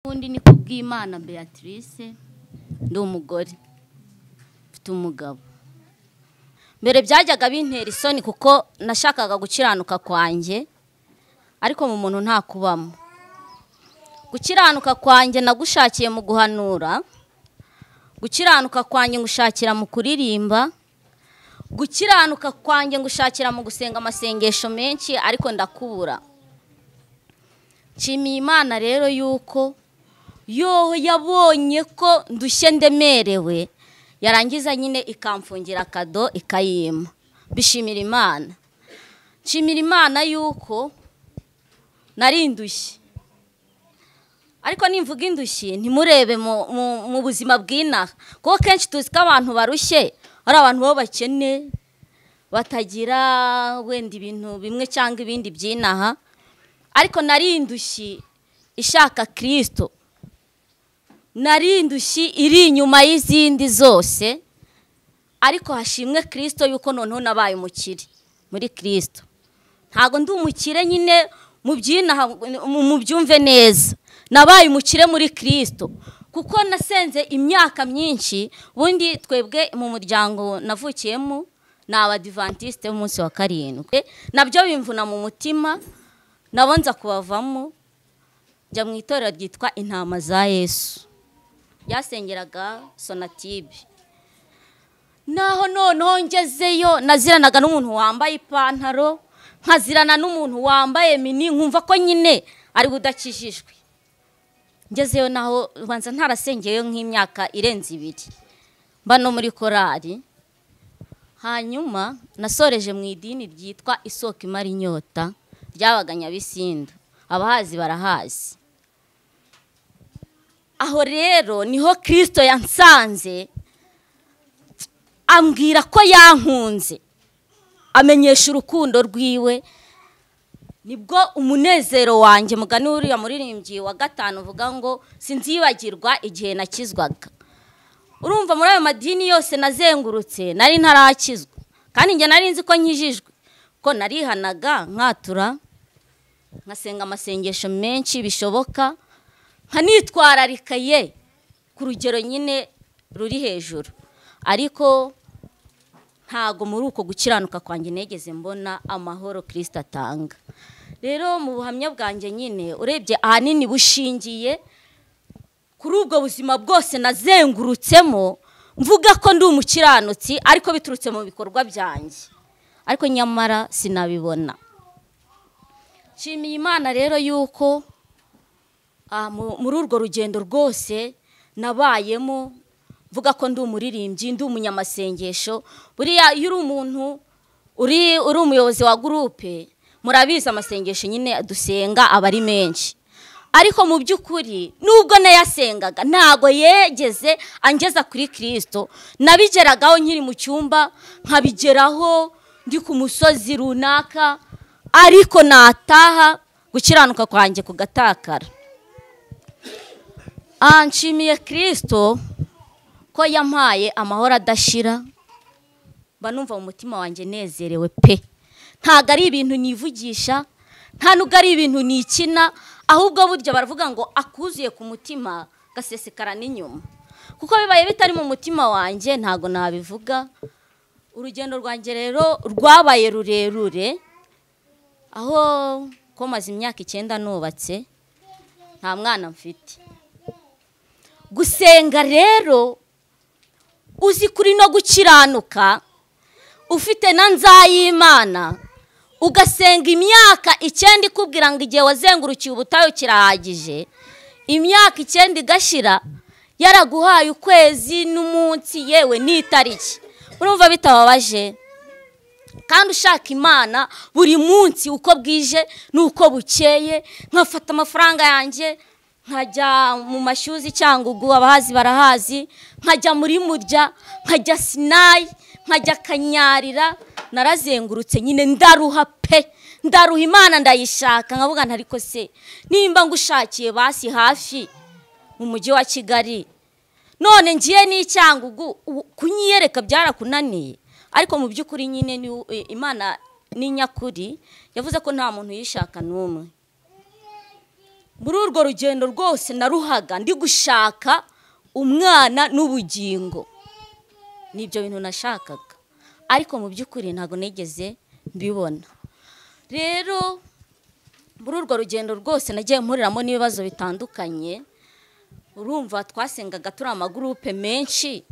ubundi ni kubw'Imana Beatrice ndi umugore mfite umugabo. Mbere byajyaga bintera isoni kuko nashakaga gukiranuka kwanjye ariko mu muntu nta kubamo. Gukiranuka kwanjye nagushakiye mu guhanura, gukiranuka kwanjye ngushakira mu kuririmba, gukiranuka kwanjye ngushakira mu gusenga amasengesho menshi ariko ndakubura. Nshimiye Imana rero yuko yabonye ko ndushye ndemerewe, yarangiza nyine ikamfungira kado ikayima. Bishimira Imana. Nshimira Imana yuko nari ndushye. Ariko nimvuga indushye ntimurebe mu buzima bw'inaha, kuko kenshi tuzi ko abantu barushye ari abantu bo bakene batagira wenda ibintu bimwe cyangwa ibindi by'inaha. Ariko nari ndushye ishaka Kristo, nari ndushye iri inyuma y'izindi zose, ariko hashimwe Kristo yuko noneho nabaye umukire muri Kristo. Ntago ndi umukire nyine mu by'inaha mu byumve neza, nabaye umukire muri Kristo kuko nasenze imyaka myinshi. Ubundi twebwe mu muryango navukiyemo ni Abadiventiste b'umunsi wa karindwi, nabyo bimvuna mu mutima, nabonza kubavamo njya mu itorero ryitwa Intama za Yesu, yasengeraga Sonatibe. Naho noneho ngezeyo naziranaga n'umuntu wambaye ipantaro, nkazirana n'umuntu wambaye mini, nkumva ko nyine ari budakijijwe. Ngezeyo naho banza ntarasengeyeyo nk'imyaka irenze 2, mba no muri korali. Hanyuma nasoreje mu idini ryitwa Isoko Imara Inyota ryabaga Nyabisindu, abahazi barahazi. Aho rero niho Kristo yansanze, ambwira ko yankunze, amenyesha urukundo rwiwe. Nibwo umunezero wanjye, mugani uriya muririmbyi wa 5 uvuga ngo sinzibagirwa igihe nakizwaga. Urumva muri ayo madini yose nazengurutse nari ntarakizwa, kandi njye nari nzi ko nkijijwe, ko narihanaga nkatura, nkasenga amasengesho menshi bishoboka, nkanitwararikaye ku rugero nyine ruri hejuru. Ariko ntago muri uko gukiranuka kwanjye negeze mbona amahoro Kristo atanga. Rero mu buhamya bwanjye nyine urebye ahanini bushingiye kuri ubwo buzima bwose nazengurutsemo, mvuga ko ndi umukiranutsi ariko biturutse mu bikorwa byanjye, ariko nyamara sinabibona. Nshimiye Imana rero yuko muri urwo rugendo rwose nabayemo, mvuga ko ndi umuririmbyi, ndi umunyamasengesho. Buriya iyo uri umuntu uri umuyobozi wa groupe, murabizi amasengesho nyine dusenga aba ari menshi. Ariko mu by'ukuri nubwo nayasengaga ntago yegeze angeza kuri Kristo. Nabigeragaho nkiri mu cyumba, nkabigeraho ndi ku musozi runaka, ariko nataha gukiranuka kwanjye kugatakara. Nshimiye Kristo ko yampaye amahoro adashira, banumva mu mutima wanjye nezerewe pe. Ntago ari ibintu nivugisha, nta nubwo ari ibintu nikina, ahubwo burya baravuga ngo akuzuye ku mutima gasesekara n'inyuma. Kuko bibaye bitari mu mutima wanjye ntago nabivuga. Urugendo rwanjye rero rwabaye rurerure, aho ko maze imyaka 9 nubatse, nta mwana mfite. Gusenga rero uzi kuri no gukiranuka, ufite na nzayimana, ugasenga imyaka 9 ikubwira ngo igihe wazengurukiye ubutayo kirahagije, imyaka 9 igashira, yaraguhaye ukwezi n'umunsi yewe n'itariki. Urumva bitababaje? Kandi ushaka Imana buri munsi uko bwije nuko bukeye. Nkafata amafaranga yanjye nkajya mu mashyuzi Cyangugu, abahazi barahazi, nkajya muri Murya, nkajya Sinayi, nkajya Kanyarira. Narazengurutse nyine ndaruha pe, ndaruha. Imana ndayishaka, nkavuga ntariko se nimba ngushakiye basi hafi mu mujyi wa Kigali, none ngiye ni Cyangugu, kunyiyereka byarakunaniye. Ariko mu by'ukuri nyine Imana ni nyakuri, yavuze ko nta muntu yishaka n'umwe. muri urwo rugendo rwose naruhaga ndi gushaka umwana n'ubugingo, nibyo bintu nashakaga, ariko mu by'ukuri ntago nigeze mbibona. Rero muri urwo rugendo rwose nagiye mpuriramo n'ibibazo bitandukanye. Urumva twasengaga turi amagurupe menshi,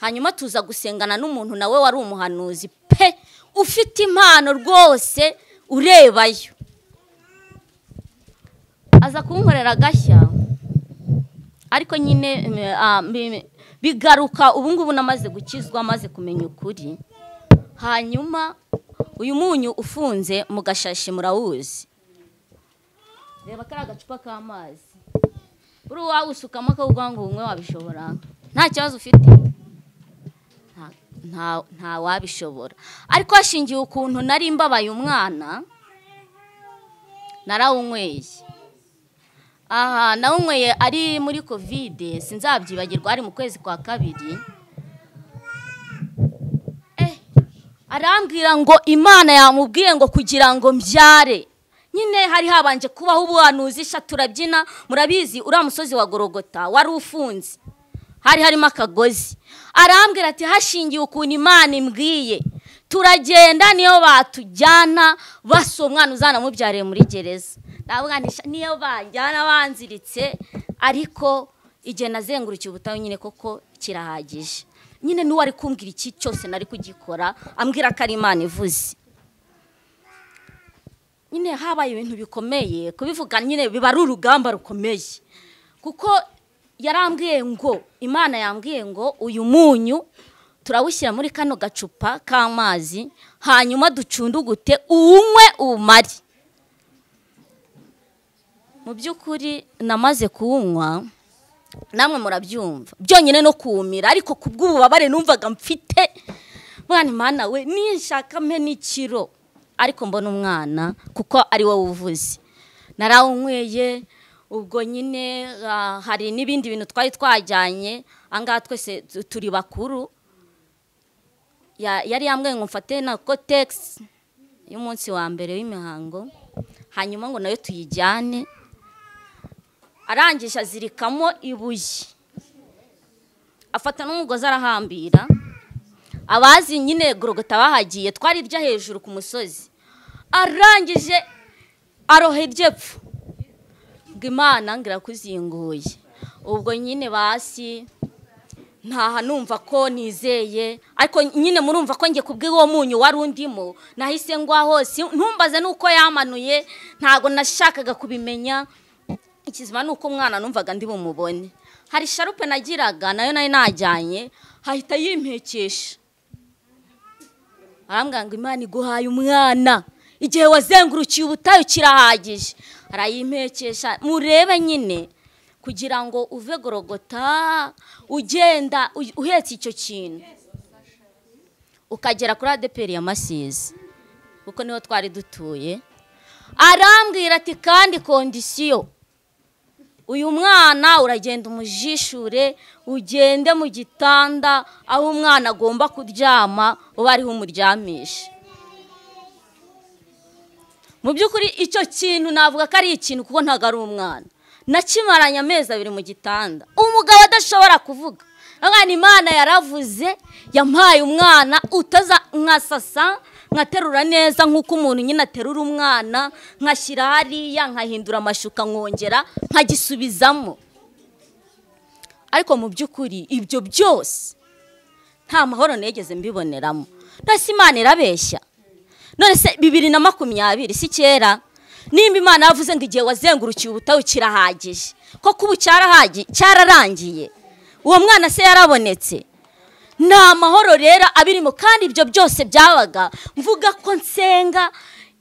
hanyuma tuza gusengana n'umuntu nawe wari umuhanuzi pe, ufite impano rwose urebayo. Aza kunkorera gashya, ariko nyine bigaruka ubu ngubu namaze gukizwa, maze kumenya ukuri. Hanyuma uyu munyu ufunze mu gashashi murawuzi, reba kari agacupa k'amazi, uri wawusukamo akavuga ngo umwe wabishobora, nta kibazo ufite, nta wabishobora. Ariko hashingiye ukuntu nari mbabaye umwana, narawunyweye. Aha nawunyweye ari muri covid, sinzabyibagirwa, ari mu kwezi kwa 2. Arambwira ngo Imana yamubwiye ngo kugira ngo mbyare. Nyine hari habanje kubaho ubuhanuzi, turabyina, murabizi uriya musozi wa Gorogota wari ufunze, hari harimo akagozi. Arambwira ati hashingiye ukuntu Imana imbwiye, turagenda niyo batujyana baso umwana uzana mubyareye muri gereza. Ndavuganisha niyo banjyana banziritse, ariko igihe nazengurukiye ubutayu nyine koko kirahagije. Nyine n'uwari kumbwira iki cyose nari kugikora, ambwira ko ari Imana ivuze. Nyine habaye ibintu bikomeye, kubivuga nyine biba ari urugamba rukomeye, kuko yarambwiye ngo Imana yambwiye ngo uyu munyu turawushyira muri kano gacupa k'amazi, hanyuma ducundugute uwunywe umari. Mu by'ukuri namaze kuwunywa, namwe murabyumva byonyine no kuwumira, ariko kubw'ububabare numvaga mfite, mwana Imana we ninshaka mpe n'ikiro, ariko mbona umwana kuko ari wowe uvuze. Narawunyweye, ubwo nyine hari n'ibindi bintu twari twajyanye, angaha twese turi bakuru. Yari yambwiye ngo mfate na Cotex y'umunsi wa mbere w'imihango, hanyuma ngo nayo tuyijyane. Arangije azirikamo ibuye, afata n'umugozi arahambira. Abazi nyine Gorogota bahagiye, twari irya hejuru ku musozi. Arangije arohera epfo, ngo Imana ngira kuzinguye. Ubwo nyine basi ntaha numva ko nizeye, ariko nyine murumva ko ngiye kubw'uwo munyu wari undimo, nahise ngwa hose. Ntumbaze nuko yamanuye, ntago nashakaga kubimenya. Ikizima nuko umwana numvaga ndi bumubone. Hari sharupe nagiraga nayo nari najyanye, hahita yimpekesha. Arambwira ngo Imana iguhaye umwana, igihe wazengurukiye ubutayu kirahagije. Arayimpekesha, murebe nyine kugira ngo uve Gorogota ugenda uhetse icyo kintu ukagera kuri adeperi ya Masizi, kuko niho twari dutuye. Arambwira ati kandi kondisiyo, uyu mwana uragenda umujishure, ugende mu gitanda aho umwana agomba kuryama, uba ariho umuryamisha. Mu by'ukuri icyo kintu navuga ko ari ikintu, kuko ntago ari umwana. Nakimaranye amezi 2 mu gitanda, umugabo adashobora kuvuga. Ngani Imana yaravuze, yampaye umwana utaza nkasasa, nkaterura neza nkuko umuntu nyine aterura umwana, nkashyira hariya, nkahindura amashuka, nkongera nkagisubizamo. Ariko mu by'ukuri ibyo byose nta mahoro negeze mbiboneramo. Ndase Imana irabeshya. None se 2020 si kera? Nimba Imana yavuze ngo igihe wazengurukiye ubutayu kirahagije, ko kubu cyararangiye, uwo mwana se yarabonetse. Nta mahoro rero abirimo, kandi ibyo byose byabaga mvuga ko nsenga,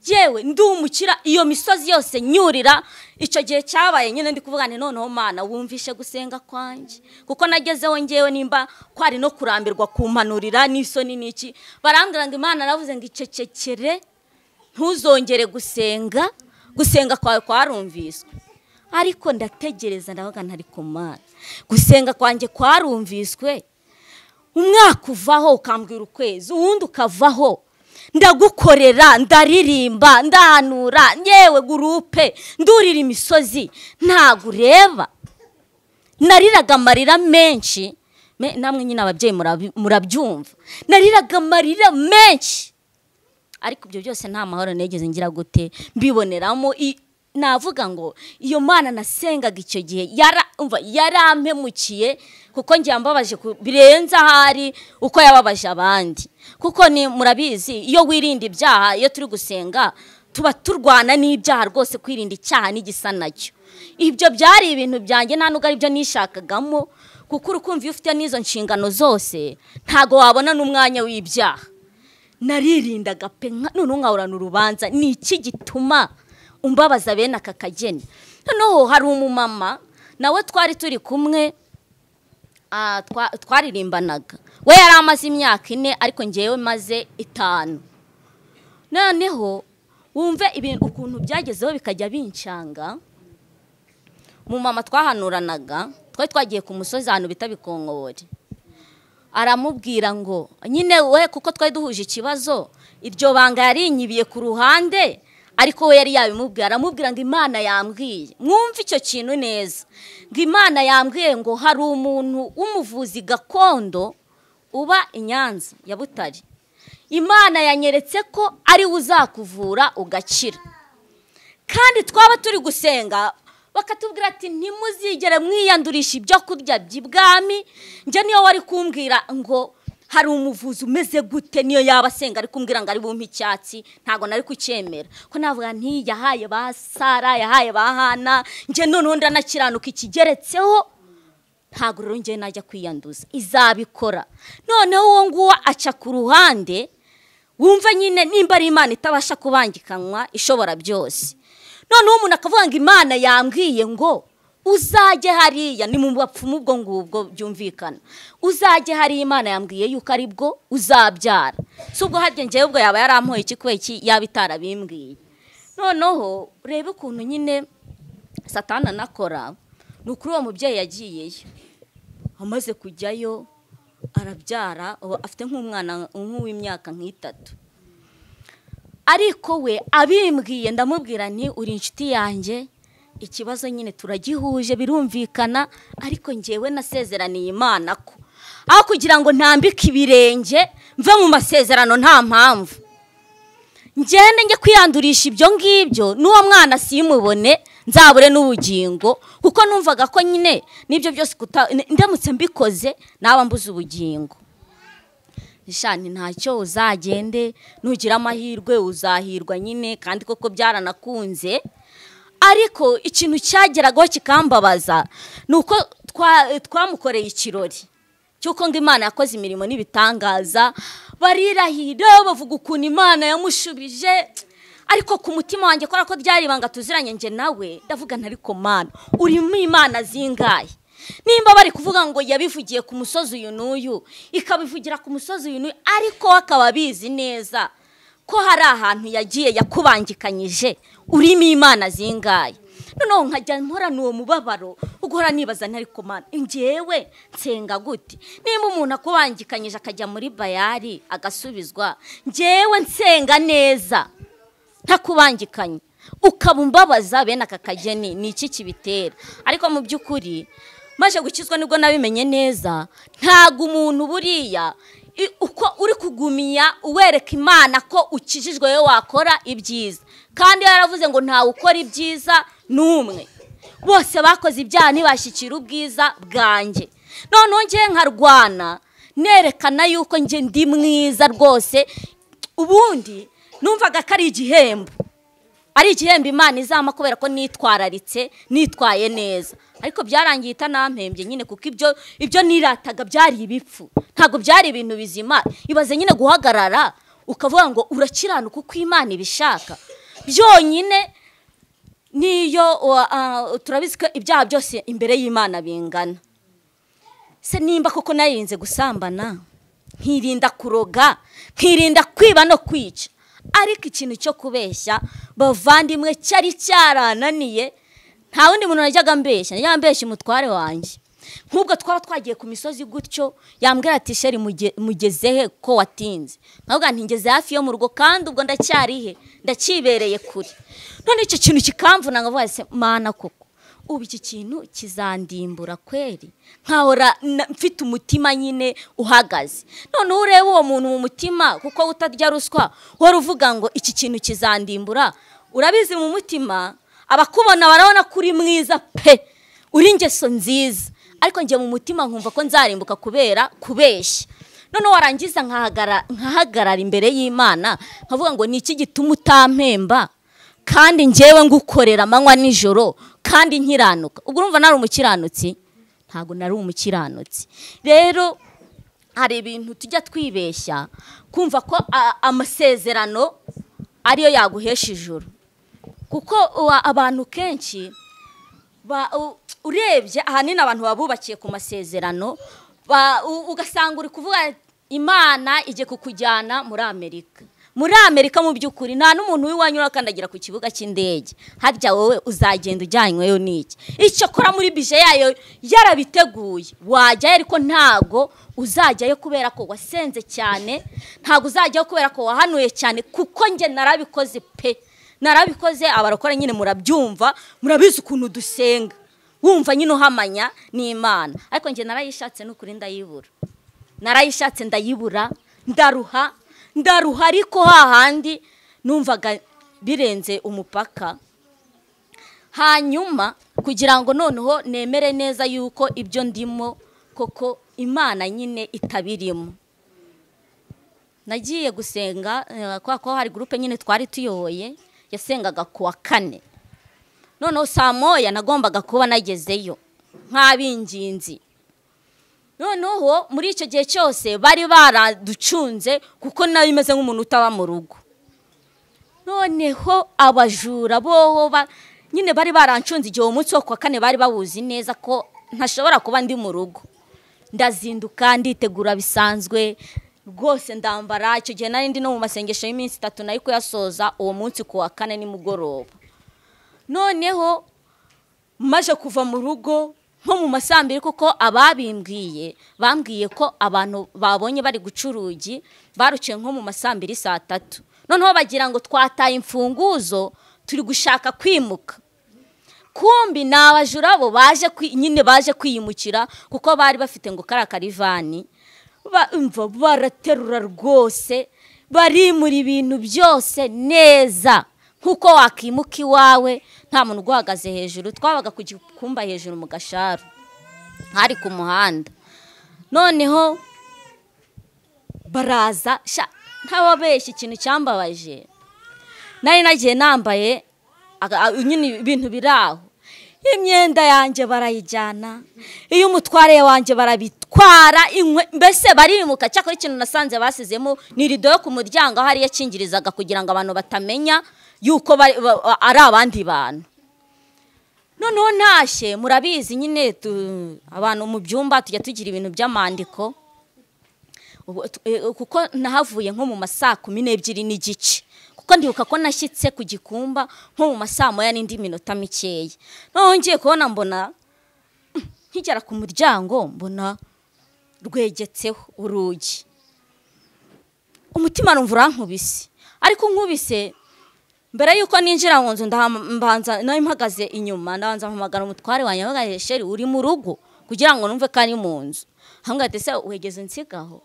yewe ndumukira iyo misozi yose nyurira. Icyo gihe cyabaye nyine ndi kuvuga nti noneho Mana wumvishe gusenga kwanjye, kuko nagezeho ngewe nimba kwari no kurambirwa kumpanurira n'isoni n'iki. Barambwira ngo Imana aravuze ngo icecekere, ntuzongere gusenga kwawe kwarumviswe. Ariko ndategereza, ndavuga ntari ku Mana, gusenga kwanjye kwarumviswe. Umwaka uvaho ukambwira ukwezi, uwundi ukavaho. ndagukorera, ndaririmba, ndahanura, yewe gurupe, ndurira imisozi, ntago ureba. Nariraga amarira menshi, namwe nyine ababyeyi murabyumva, nariraga amarira menshi, ariko ibyo byose nta mahoro negeze ngira gute mbiboneramo. Navuga ngo iyo Mana nasengaga icyo gihe yarampemukiye, kuko njye ambabaje birenza hari uko yababaje abandi. Kuko ni murabizi iyo wirinda ibyaha, iyo turi gusenga tuba turwana n'ibyaha rwose, kwirinda icyaha n'igisa nacyo. Ibyo byari ibintu byanjye, nta nubwo ari byo nishakagamo, kuko urukumva iyo ufite n'izo nshingano zose ntago wabona n'umwanya w'ibyaha. Naririndaga pe, none nkahorana urubanza, ni iki gituma umbabaza bene aka kageni? Noneho hari umumama nawe twari turi kumwe, twaririmbanaga, we yari amaze imyaka 4 ariko njyewe maze 5. Noneho wumve ibintu ukuntu byagezeho bikajya bincanga. Umumama twahanuranaga, twari twagiye ku musozi ahantu bita Bikomeye, aramubwira ngo nyine we, kuko twari duhuje ikibazo, iryo banga yarinyibiye ku ruhande, ariko we yari yabimubwira. Aramubwira ngo Imana yambwiye, mwumve icyo kintu neza, ngo Imana yambwiye ngo hari umuntu w'umuvuzi gakondo uba i Nyanza ya Butare, Imana yanyeretse ko ari uzakuvura ugakira. Kandi twaba turi gusenga bakatubwira ati ntimuzigere mwiyandurisha ibyo kurya by'ibwami. Njye niyo wari kumbwira ngo hari umuvuzi umeze gute, niyo yaba asenga ari kumbwira ngo ari bumpe icyatsi, ntago nari kucyemera. Ko navuga nti yahaye ba Sara, yahaye ba Hana, njye noneho ndanakiranuka ikigeretseho, ntago rero njye najya kwiyanduza, izabikora. Noneho uwo nguwo aca ku ruhande, wumva nyine nimba ari Imana itabasha kubangikanywa ishobora byose. Noneho umuntu akavuga ngo Imana yambwiye ngo uzajye hariya, ni mu bapfumu ubwo ngubwo byumvikana, uzajye hariya, Imana yambwiye yuko ari bwo uzabyara. Si ubwo harya njyewe ubwo yaba yarampoye iki kweki yaba itarabimbwiye. Noneho urebe ukuntu nyine Satani anakora. Ni ukuri uwo mubyeyi yagiyeyo, amaze kujyayo arabyara, afite nk'umwana w'imyaka 3. Ariko we abimbwiye ndamubwira nti uri inshuti yanjye, ikibazo nyine turagihuje birumvikana, ariko njyewe nasezeraniye Imana ko aho kugira ngo ntambike ibirenge mve mu masezerano nta mpamvu, ngende njye kwiyandurisha ibyo ngibyo, n'uwo mwana simubone, nzabure n'ubugingo. Kuko numvaga ko nyine nibyo byose ndamutse mbikoze naba mbuze ubugingo. Nishani ntacyo, uzagende nugira amahirwe uzahirwa nyine, kandi koko byaranakunze. Ariko ikintu cyageragaho kikambabaza nuko twamukoreye ikirori cyuko ngo Imana yakoze imirimo n'ibitangaza, barirahira bavuga ukuntu Imana yamushubije. Ariko ku mutima wanjye kora ko ryari banga tuziranye nje nawe, ndavuga ntariko Mana urimo Imana zingaye. Nimba bari kuvuga ngo yabivugiye ku musozi uyu n'uyu, ikabivugira ku musozi uyu n'uyu, ariko akaba bizi neza ko hari ahantu yagiye yakubangikanyije, urimo Imana zingaye. Noneho nkajya mporana uwo mubabaro, ugora nibaza ntariko Mana njyewe nsenga gute? Nimba umuntu akubangikanyije akajya muri bayari agasubizwa, njyewe nsenga neza ntakubangikanye, ukabumbabaza bene aka kageni, ni iki kibitera? Ariko mu by'ukuri maje gukizwa nibwo nabimenye neza, ntago umuntu buriya uko uri kugumiya uwereka Imana ko ukijijwe we wakora ibyiza. Kandi yaravuze ngo ntawe ukora ibyiza n'umwe, bose bakoze ibyaha ntibashyikira ubwiza bwanjye. Noneho njye nkarwana nerekana yuko njye ndi mwiza rwose. Ubundi numvaga ko ari igihembo, Imana izama kubera ko nitwararitse, nitwaye neza. Ariko byarangiye itanampembye nyine, kuko ibyo nirataga byari ibipfu, ntago byari ibintu bizima. Ibaze nyine guhagarara ukavuga ngo urakiranuka uko Imana ibishaka, byonyine niyo turabizi ko ibyaha byose imbere y'Imana bingana. Se nimba koko narinze gusambana, nkirinda kuroga, nkirinda kwiba no kwica, ariko ikintu cyo kubeshya bavandimwe cyari cyarananiye. Nta wundi muntu najyaga mbeshya, najyaga mbeshya umutware wanjye. nk'ubwo twaba twagiye ku misozi gutyo yambwira ati sheri mugezehe ko watinze, nkavuga nti ngeze hafi yo mu rugo kandi ubwo ndacyarihe ndakibereye kure. None icyo kintu kikamvuna nkavuga se mana koko ubu iki kintu kizandimbura kweri, nkahora mfite umutima nyine uhagaze. None ureba uwo muntu mu mutima kuko utarya ruswa wari uvuga ngo iki kintu kizandimbura, urabizi mu mutima abakubona barabona kuri mwiza pe uri ingeso nziza, ariko njye mu mutima nkumva ko nzarimbuka kubera kubeshya. None warangiza nkahagarara imbere y'Imana nkavuga ngo ni iki gituma utampemba kandi njyewe ngukorera amanywa nijoro kandi nkiranuka. Ubwo urumva nari umukiranutsi? Ntago nari umukiranutsi. Rero hari ibintu tujya twibeshya kumva ko amasezerano ariyo yaguhesha ijuru, kuko abantu kenshi urebye ahanini abantu babubakiye ku masezerano, ugasanga uri kuvuga Imana ije kukujyana muri Amerika. Muri Amerika mu by'ukuri nta n'umuntu w'iwanyu urakandagira ku kibuga cy'indege, harya wowe uzagenda ujyanyweyo n'iki? Icyo kora muri bije yayo yarabiteguye wajyayo, ariko ntago uzajyayo kubera ko wasenze cyane, ntago uzajyayo kubera ko wahanuye cyane, kuko nge narabikoze pe narabikoze. Abarokora nyine murabyumva, murabizi ukuntu dusenga wumva nyine uhamanya n'Imana, ariko nge narayishatse n'ukuri ndayibura, narayishatse ndayibura, ndaruha ariko hahandi numvaga birenze umupaka. Hanyuma kugira ngo noneho nemere neza yuko ibyo ndimo koko Imana nyine itabirimo, nagiye gusenga kwa ko hari groupe nyine twari tuyoboye yasengaga kuwa 4. Noneho saa moya nagombaga kuba nagezeyo nk'abinginzi. Noneho muri icyo gihe cyose bari baraducunze kuko nayo imeze nk'umuntu utaba mu rugo. Noneho abajura boho nyine bari barancunze igihe umunsi wo kuwa 4 bari bawuzi neza ko ntashobora kuba ndi mu rugo. Ndazinduka nditegura bisanzwe rwose, ndambara. Icyo gihe nari ndi no mu masengesho y'iminsi 3 nayo kuyasoza uwo munsi kuwa 4 nimugoroba. Noneho maje kuva mu rugo nko mu masambiri, kuko ababimbwiye bambwiye ko abantu babonye bari gucurugi baruciye nko mu masambiri saa 3. Noneho bagira ngo twataye imfunguzo turi gushaka kwimuka, kumbi nabajura bo nyine baje kwiyimukira kuko bari bafite ngo karakarivani baraterura rwose, bari muri bintu byose neza nkuko wakimuka iwawe nta muntu guhagaze hejuru. Twabaga ku gikumba hejuru mu gasharu hari ku muhanda. Noneho baraza ntababeshya, ikintu cyambabaje nari nagiye nambaye nyine ibintu biraho, imyenda yanjye barayijyana, iyo umutware wanjye barabitwara, mbese barimuka. Cyakora ikintu nasanze basizemo ni rido yo ku muryango aho ari yakingirizaga kugira ngo abantu batamenya yuko ari abandi bantu. Noneho ntashye, murabizi nyine abantu mu byumba tujya tugira ibintu by'amandiko, kuko nahavuye nko mu masaa 12:30, kuko ndibuka ko nashyitse ku gikumba nko mu masaa 1 n'indi minota mikeya. Noneho ngiye kubona mbona nkigera ku muryango mbona rwegetseho urugi, umutima numva urankubise. Ariko nkubise mbere yuko ninjira mu nzu mbanza nayo mpagaze inyuma, ndabanza mpamagara umutware wanjye avuga sheri uri mu rugo, kugira ngo numve ko ari mu nzu. Hanga ese wegeze nsigaho?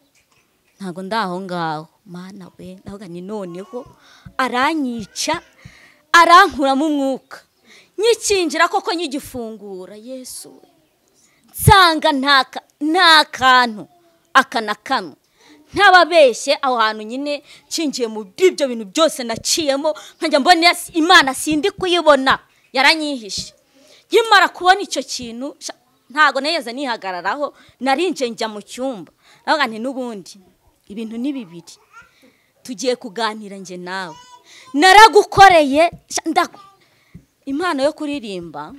Ntago ndaho ngaho. Mana we, ndavuga ni noneho aranyica, arankuramo umwuka. Nyikinjira koko nyigifungura, Yesu we, nsanga nta kantu akanakamwe. Ntababeshye aho hantu nyine cingiye mu bibyo bintu byose naciyemo, nkajya mbona Imana sindi kuyibona, yaranyihishe. Nkimara kubona icyo kintu ntago neyeza nihagararaho, narinje njya mu cyumba. Ndavuga nti n'ubundi ibintu ni bibiri, tugiye kuganira nje nawe, naragukoreye. Impano yo kuririmba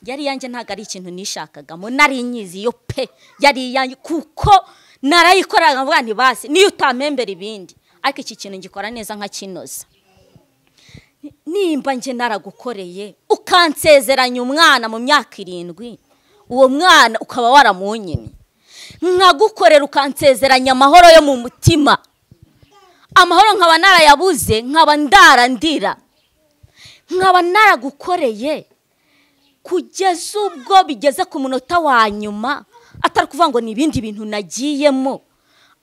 yari yanjye, ntago ari ikintu nishakagamo, nari nyizi yo pe, yari yanjye kuko narayikoraga mvuga nti basi niyo utamembera ibindi, ariko iki kintu ngikora neza nka kinoza. Nimba nje naragukoreye ukansezeranya umwana mu myaka 7, uwo mwana ukaba waramunyimye, nkagukorera ukansezeranya amahoro yo mu mutima, amahoro nkaba narayabuze, nkaba ndarandira, nkaba naragukoreye kugeza ubwo bigeze ku munota wa nyuma, atari kuvuga ngo ni ibindi bintu nagiyemo,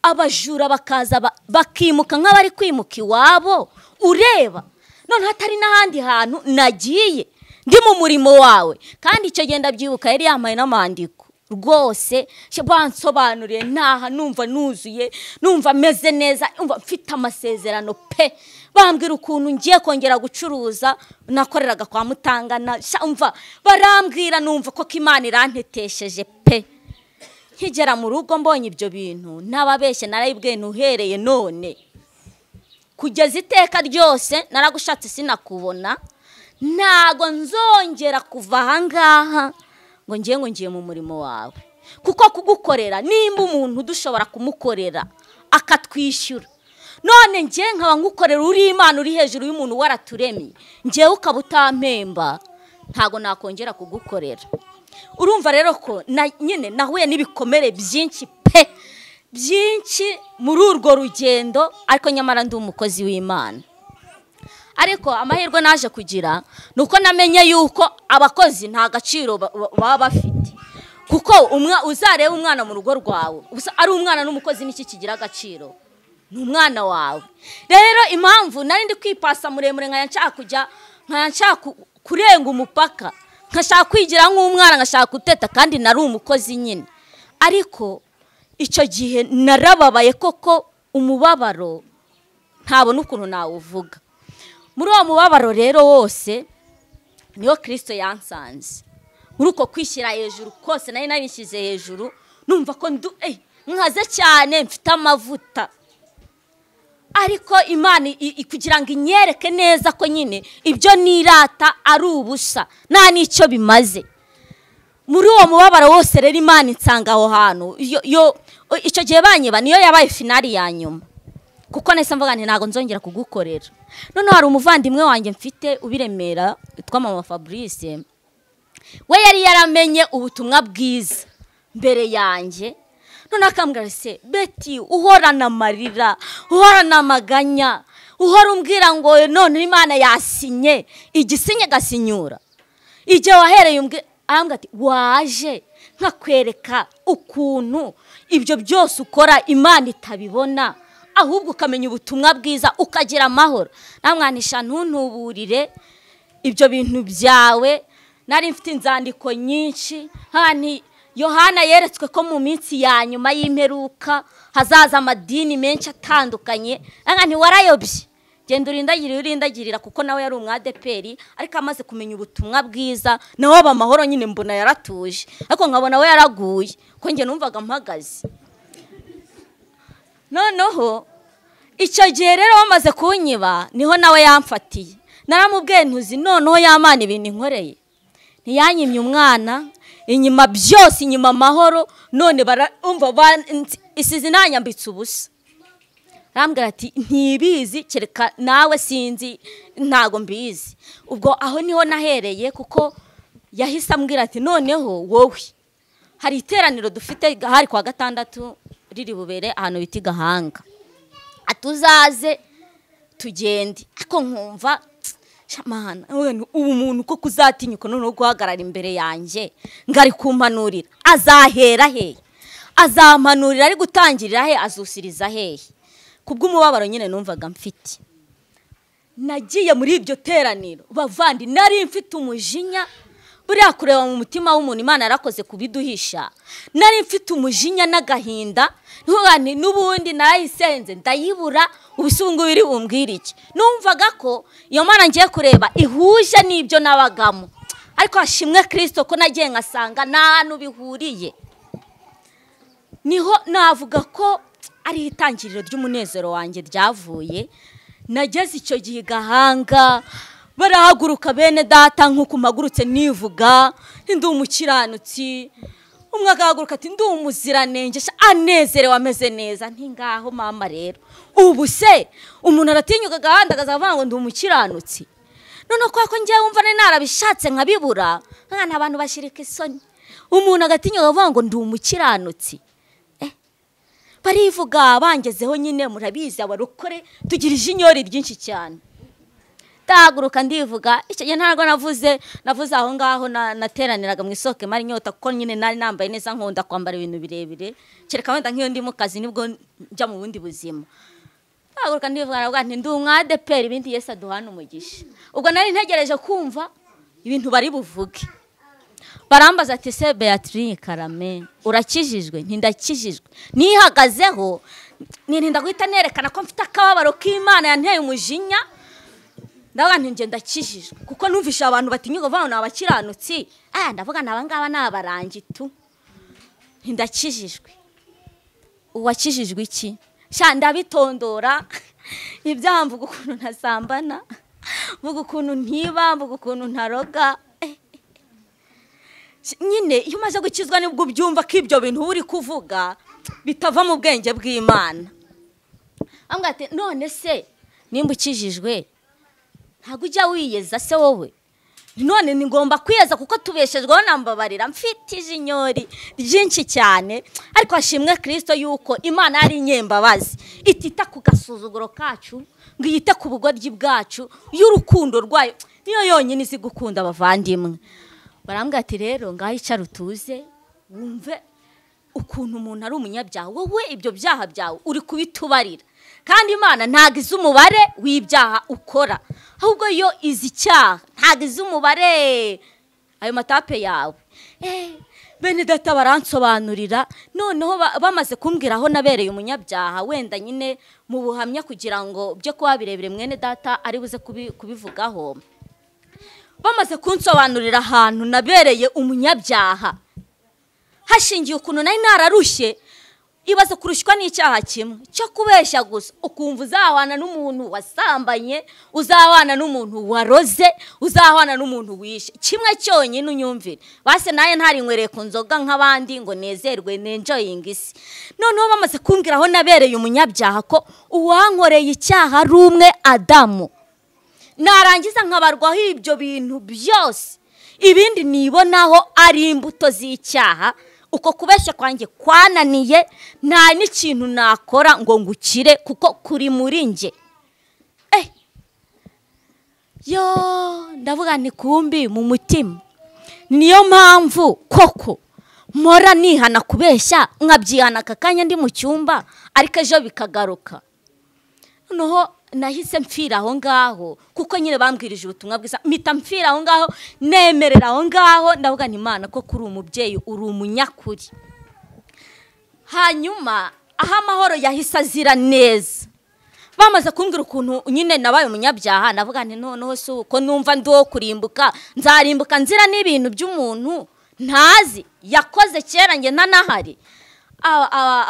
abajura bakaza bakimuka nk'abari kwimuka iwabo, ureba none hatari n'ahandi hantu nagiye ndi mu murimo wawe. Kandi icyo genda byibuka yari yamaye n'amandiko rwose, bansobanuriye ntaha numva nuzuye, numva meze neza, umva mfite amasezerano pe, bambwira ukuntu ngiye kongera gucuruza nakoreraga kwa Mutangana, umva barambwira, numva ko Imana irantetesheje pe. Nkigera mu rugo mbonye ibyo bintu nababeshye, narayibwiye ntuhereye none kugeza iteka ryose naragushatse sinakubona, ntago nzongera kuva ahangaha ngo ngiye mu murimo wawe, kuko kugukorera nimba umuntu dushobora kumukorera akatwishyura, none ngiye nkaba ngukorera uri Imana uri hejuru y'umuntu waraturemye, ngiye ukaba utampemba, ntago nakongera kugukorera. Urumva rero ko nyine nahuye n'ibikomere byinshi pe, byinshi muri urwo rugendo, ariko nyamara ndi umukozi w'Imana. Ariko amahirwe naje kugira nuko namenye yuko abakozi nta gaciro baba bafite, kuko uzareba umwana mu rugo rwawe ari umwana n'umukozi n'iki kigira agaciro, ni umwana wawe. Rero impamvu nari ndi kwipasa muremure nshaka kurenga umupaka, nkashaka kwigira nk'umwana, nkashaka guteta, kandi nari umukozi nyine. Ariko icyo gihe narababaye koko, umubabaro ntabona ukuntu nawuvuga. Muri uwo mubabaro rero wose niyo Kristo yansanze, muri uko kwishyira hejuru kose nari narishyize hejuru, numva ko nkaze cyane, mfite amavuta. Ariko Imana kugira ngo inyereke neza ko nyine ibyo nirata ari ubusa, nta n'icyo bimaze. Muri uwo mubabaro wose rero Imana insanga aho hantu, icyo gihe banyiba niyo yabaye finali ya nyuma, kuko nese mvuga nti ntago nzongera kugukorera. None hari umuvandimwe wanjye mfite ubiremera witwa Mama Fabrice, we yari yaramenye ubutumwa bwiza mbere yanjye, none akambwira se Betty, uhorana amarira, uhorana amaganya, uhora umbwira ngo none Imana yasinye, igisinye gasinyura, igihe wahereye arambwira ati waje nkakwereka ukuntu ibyo byose ukora Imana itabibona, ahubwo ukamenya ubutumwa bwiza ukagira amahoro. Namwanisha ntuntuburire ibyo bintu byawe. Nari mfite inzandiko nyinshi, hani Yohana yeretswe ko mu minsi ya nyuma y'imperuka hazaza amadini menshi atandukanye, nti warayobye, genda urindagirira, kuko nawe yari umwadeperi, ariko amaze kumenya ubutumwa bwiza nawe aba amahoro nyine, mbona yaratuje, ariko nkabona we yaraguye, ko nge numvaga mpagaze. Noneho icyo gihe rero bamaze kunyiba niho nawe yamfatiye, naramubwiye ntuzi noneho y'Imana ibintu inkoreye, ntiyanyimye umwana, inyuma byose, inyuma amahoro, none barumva isizi nanyambitse ubusa. Arambwira ati ntibizi, kereka nawe sinzi, ntago mbizi. Ubwo aho niho nahereye, kuko yahise ambwira ati noneho wowe hari iteraniro dufite hari kwa gatandatu riri bubere ahantu biti Gahanga, atuzaze tugende. Ariko nkumva shamana, ubu muntu ko kuzatinyuka none guhagarara imbere yanjye ngari kumpanurira, azahera he? Azampanurira ari gutangirira he? Azusiriza he? Kubw'umubabaro nyine numvaga mfite, nagiye muri ibyo teraniro bavandi, nari mfite umujinya, buriya kureba mu mutima w'umuntu Imana yarakoze kubiduhisha. Nari mfite umujinya n'agahinda, n'ubundi narayisenze ndayibura, ubusungu biri bumbwira iki. Numvaga ko iyo Mana ngiye kureba ihuje n'ibyo nabagamo, ariko hashimwe Kristo ko nagiye ngasanga nta hantu bihuriye. Niho navuga ko ari itangiriro ry'umunezero wanjye ryavuye. Nageze icyo gihe Gahanga, barahaguruka bene data nk'uko mpagurutse nivuga ndi umukiranutsi, umwe agahaguruka ati ndi umuziranenge, anezerewe ameze neza. Nti ngaho mama rero ubu se umuntu aratinyuka agahandagaza avuga ngo ndi umukiranutsi? None ko ngiye wumva narabishatse nkabibura, nkana abantu bashirika isoni. umuntu agatinya akavuga ngo ndi umukiranutsi. Barivuga bangezeho nyine murabizi abarokore tugira ijinyori ryinshi cyane. Ndahaguruka ndivuga icyo gihe ntabwo navuze aho ngaho nateraniraga mu isoko mari nyota kuko nyine nari nambaye neza nkunda kwambara ibintu birebire kereka wenda nk'iyo ndi mu kazi nibwo njya mu bundi buzima. Ndahaguruka ndivuga navuga nti ndi umwadeperi ibindi Yesu aduhana umugisha. Ubwo nari ntegereje kumva ibintu bari buvuge. Barambaza ati se Beatrice Karame urakijijwe? Ntindakijijwe. Nihagazeho ninda guhita nerekana ko mfite akababaro k'Imana yanteye umujinya. Ndavuga nti ndakijijwe kuko numvisha abantu batinyuka bavana abakiranutsi. Ndavuga nabangaba nabarangi tu. Ndakijijwe. Uwakijijwe iki? Sha ndabitondora ibyaha mvuga ukuntu ntasambana, mvuga ukuntu ntiba, mvuga ukuntu ntaroga. Nyine iyo umaze gukizwa nibwo byumva ko ibyo bintu uri kuvuga bitava mu bwenge bw'Imana. Ambwa ati none se nimba ukijijwe ntago ujya wiyeza se wowe? None ni ngomba kwiyeza kuko tubeshejweho nambabarira mfite ijinyori ryinshi cyane. Ariko ashimwe Kristo yuko Imana ari inyembabazi itita ku gasuzuguro kacu ngo yite ku bugoryi bwacu y'urukundo rwayo niyo yonyine izi gukunda abavandimwe. Barambwira ati rero ngaho icara utuze wumve ukuntu umuntu ari umunyabyaha. Wowe ibyo byaha byawe uri kubitubarira kandi Imana ntago izi umubare w'ibyaha ukora, ahubwo yo izi icyaha ntago izi umubare ayo matape yawe. Bene data baransobanurira noneho bamaze kumbwira aho nabereye umunyabyaha wenda nyine mu buhamya kugira ngo byo kuba birebire mwene data ari buze kubivugaho. Bamaze kunsobanurira ahantu nabereye umunyabyaha hashingiye ukuntu nari nararushye. Ibaze kurushywa n'icyaha kimwe cyo kubeshya gusa ukumva uzahwana n'umuntu wasambanye, uzahwana n'umuntu waroze, uzahwana n'umuntu wishe. Kimwe cyonyine unyumvire base naye ntari nkwereye ku nzoga nk'abandi ngo nezerwe nenjoying isi. Noneho bamaze kumbwira aho nabereye umunyabyaha ko uwankoreye icyaha ari umwe Adamu. Narangiza nkabarwaho ibyo bintu byose ibindi nibonaho ari imbuto z'icyaha. Uko kubeshya kwanjye kwananiye nta n'ikintu nakora ngo ngukire kuko kuri muri nje. Ndavuga nti kumbi mu mutima niyo mpamvu koko mpora nihana kubeshya nkabyihana akakanya ndi mu cyumba ariko ejo bikagaruka. Noneho nahise mfira aho ngaho kuko nyine bambwirije ubutumwa bwiza mpita mfira aho ngaho nemerera aho ngaho. Ndavuga nti Imana ko kuri umubyeyi uri umunyakuri. Hanyuma aho amahoro yahise azira neza bamaze kumbwira ukuntu nyine nabaye umunyabyaha. Ndavuga nti noneho se uko numva ndi wo kurimbuka nzarimbuka nzira n'ibintu by'umuntu ntazi yakoze kera nge ntanahari.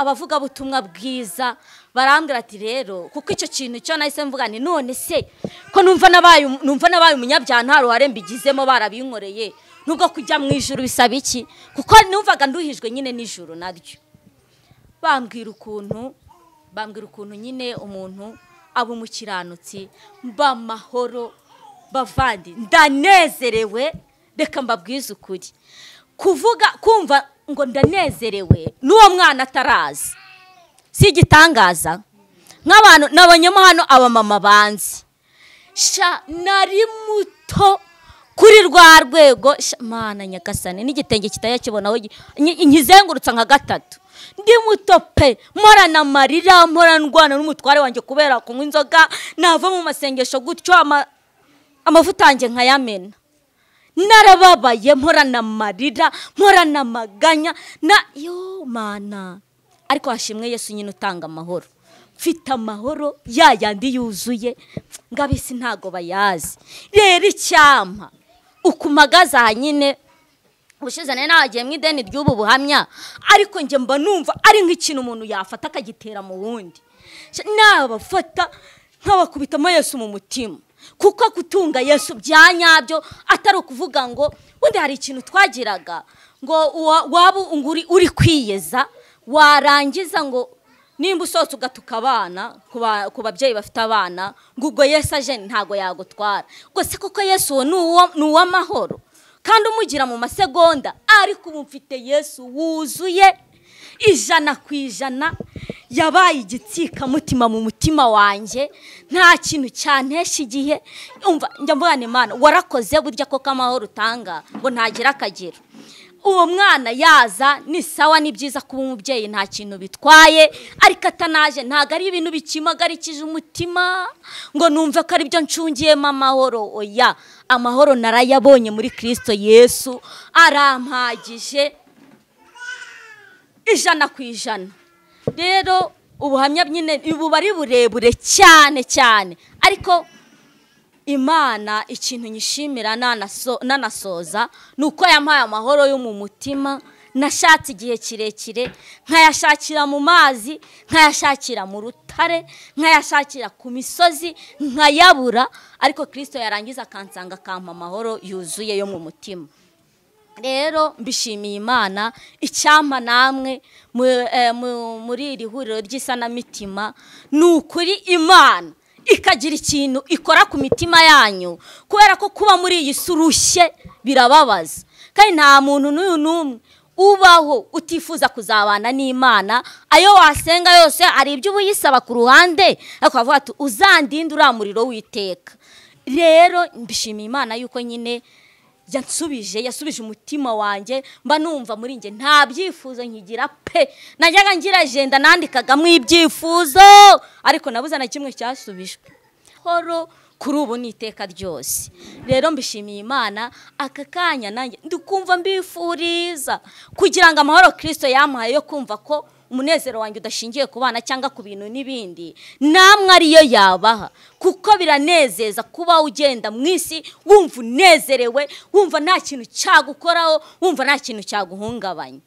Abavuga butumwa bwiza barambwira ati rero kuko icyo kintu cyo nahise mvuga nti none se ko numva nabaye umunyabyaha nta ruhare mbigizemo barabinkoreye nubwo kujya mu ijuru bisaba iki kuko numvaga nduhijwe nyine n'ijuru naryo. Bambwira ukuntu nyine umuntu aba umukiranutsi mba mahoro bavandi ndanezerewe. Reka mbabwize ukuri kumva ngo ndanezerewe n'uwo mwana atarazi si igitangaza. Nk'abantu nabonyemo hano abamama banzi nari muto kuri rwa rwego Mana nyagasane n'igitenge kitayakibona nkizengurutsa nka gatatu. Ndi muto pe mporana amarira mporana ndwana n'umutware wanjye kubera kunywa inzoga nava mu masengesho gutyo amavuta yanjye nkayamena. Narababaye mporana amarira mporana amaganya Mana. Ariko hashimwe Yesu nyine utanga amahoro. Mfite amahoro yayandi yuzuye ngabisi ntago bayazi. Rero icyampa ukumagaza nyine ubushizane nagiye mu ideni ry'ubu buhamya ariko nge mba numva ari nk'ikintu umuntu yafata akagitera mu wundi. Nabafata nkabakubitamo Yesu mu mutima kuko kutunga Yesu byanyabyo atari ukuvuga ngo undi hari ikintu twagiraga ngo waba uri kwiyeza warangiza ngo nimba usotse ugatuka abana ku babyeyi bafite abana ngo ubwo Yesu aje ntago yagutwara. Ngo se koko Yesu ni uw'amahoro kandi umugira mu masegonda, ariko ubu mfite Yesu wuzuye 100%, yabaye igitsikamutima mu mutima wanjye, nta kintu cyantesha igihe. Umva njya mvugana Imana, warakoze burya ko kamahoro utanga ngo ntagira akagero. Uwo mwana yaza ni sawa, ni byiza kuba umubyeyi, nta kintu bitwaye, ariko atanaje ntago ari ibintu bikimagarikije umutima ngo numve ko ari byo ncungiyemo amahoro. Oya, amahoro narayabonye muri Kristo Yesu, arampagije 100%. Rero ubuhamya nyine ubu bari burebure cyane cyane, ariko Imana ikintu nyishimira nanasoza nuko yampaye amahoro yo mu mutima. Nashatse igihe kirekire, nkayashakira mu mazi, nkayashakira mu rutare, nkayashakira ku misozi, nkayabura, ariko Kristo yarangiza akansanga akampa amahoro yuzuye yo mu mutima. Rero mbishimiye Imana, icyampa namwe muri iri huriro ry'isanamitima, nukuri Imana ikagira ikintu ikora ku mitima yanyu, kubera ko kuba muri iyi surushye birababaza, kandi nta muntu n'umwe ubaho utifuza kuzabana n'Imana. Ayo wasenga yose ari ibyo ubuyisaba ku ruhande, ariko avuga ati uzandinde uramuriro w'iteka. Rero mbishimiye Imana yuko nyine yasubije umutima wanjye, mba numva muri nge nta byifuzo nkigira pe. Najyaga ngira agenda nandikagamo ibyifuzo, ariko nabuze na kimwe cyasubijwe. Horo kuri ubu ni iteka ryose. Rero mbishimiye Imana, aka kanya nanjye ndikumva mbifuriza kugira ngo amahoro Kristo yampaye yo kumva ko umunezero wanjye udashingiye ku bana cyangwa ku bintu n'ibindi, namwe ariyo yabaha, kuko biranezeza kuba ugenda mu isi wumva unezerewe, wumva nta kintu cyagukoraho, wumva nta kintu cyaguhungabanya.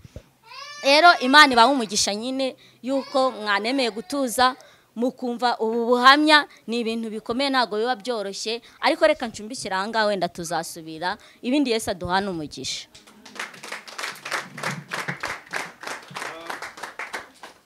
Rero Imana ibaha umugisha nyine yuko mwanemeye gutuza mukumva ubu buhamya. Ni ibintu bikomeye, ntago biba byoroshye, ariko reka ncumbikira aha ngaha, wenda tuzasubira ibindi. Yesu aduhana umugisha.